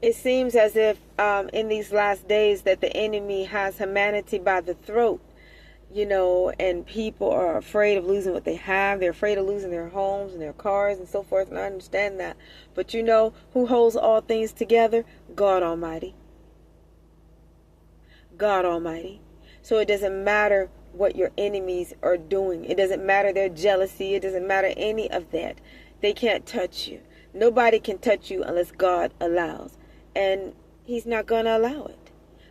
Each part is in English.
It seems as if in these last days that the enemy has humanity by the throat, and people are afraid of losing what they have. They're afraid of losing their homes and their cars and so forth, and I understand that. But you know who holds all things together? God Almighty. God Almighty. So it doesn't matter what your enemies are doing. It doesn't matter their jealousy. It doesn't matter any of that. They can't touch you. Nobody can touch you unless God allows. And He's not going to allow it.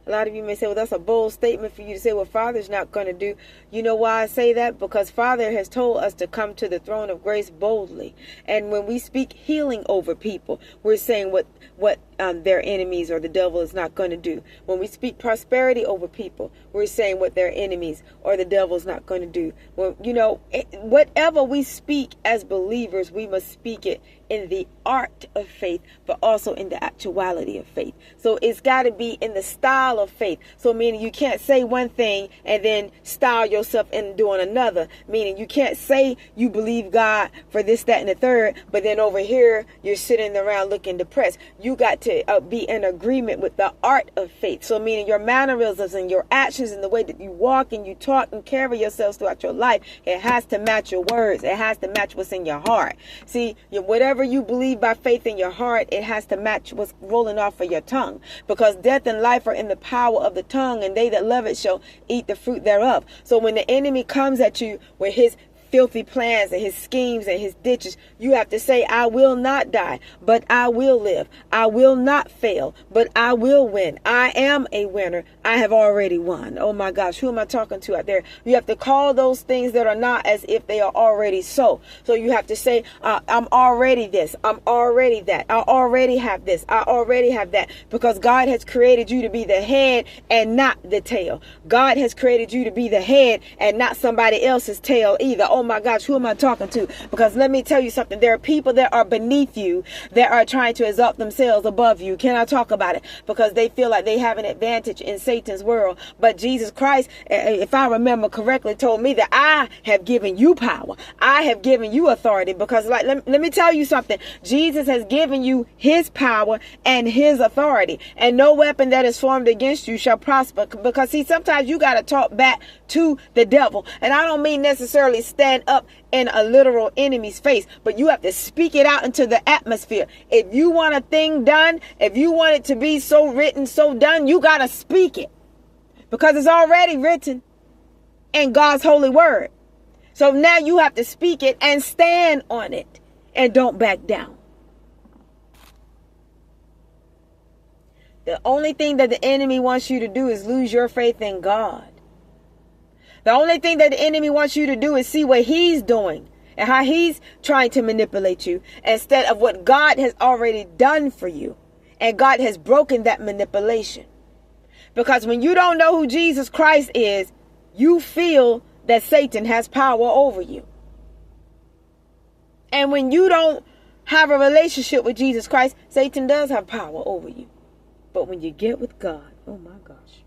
A lot of you may say, well, that's a bold statement for you to say what Father's not going to do. You know why I say that? Because Father has told us to come to the throne of grace boldly. And when we speak healing over people, we're saying what their enemies or the devil is not going to do. When we speak prosperity over people, we're saying what their enemies or the devil is not going to do. Well, whatever we speak as believers, we must speak it in the art of faith, but also in the actuality of faith. So it's got to be in the style of faith. So meaning you can't say one thing and then style yourself into doing another. Meaning you can't say you believe God for this, that, and the third, but then over here you're sitting around looking depressed. You got to be in agreement with the art of faith. So meaning your mannerisms and your actions and the way that you walk and you talk and carry yourselves throughout your life, it has to match your words. It has to match what's in your heart. See, whatever you believe by faith in your heart, it has to match what's rolling off of your tongue. Because death and life are in the power of the tongue, and they that love it shall eat the fruit thereof. So when the enemy comes at you with his filthy plans and his schemes and his ditches, you have to say, I will not die, but I will live. I will not fail, but I will win. I am a winner. I have already won. Oh my gosh, who am I talking to out there? You have to call those things that are not as if they are already so. So you have to say, I'm already this. I'm already that. I already have this. I already have that. Because God has created you to be the head and not the tail. God has created you to be the head and not somebody else's tail either. Oh my gosh, who am I talking to? Because let me tell you something. There are people that are beneath you that are trying to exalt themselves above you. Can I talk about it? Because they feel like they have an advantage in Satan's world. But Jesus Christ, if I remember correctly, told me that I have given you power. I have given you authority. Because let me tell you something. Jesus has given you his power and his authority. And no weapon that is formed against you shall prosper. Because see, sometimes you got to talk back to the devil. And I don't mean necessarily stand up in a literal enemy's face, but you have to speak it out into the atmosphere. If you want a thing done, if you want it to be so written, so done, you got to speak it because it's already written in God's holy word. So now you have to speak it and stand on it and don't back down. The only thing that the enemy wants you to do is lose your faith in God. The only thing that the enemy wants you to do is see what he's doing and how he's trying to manipulate you instead of what God has already done for you. And God has broken that manipulation. Because when you don't know who Jesus Christ is, you feel that Satan has power over you. And when you don't have a relationship with Jesus Christ, Satan does have power over you. But when you get with God, oh my gosh.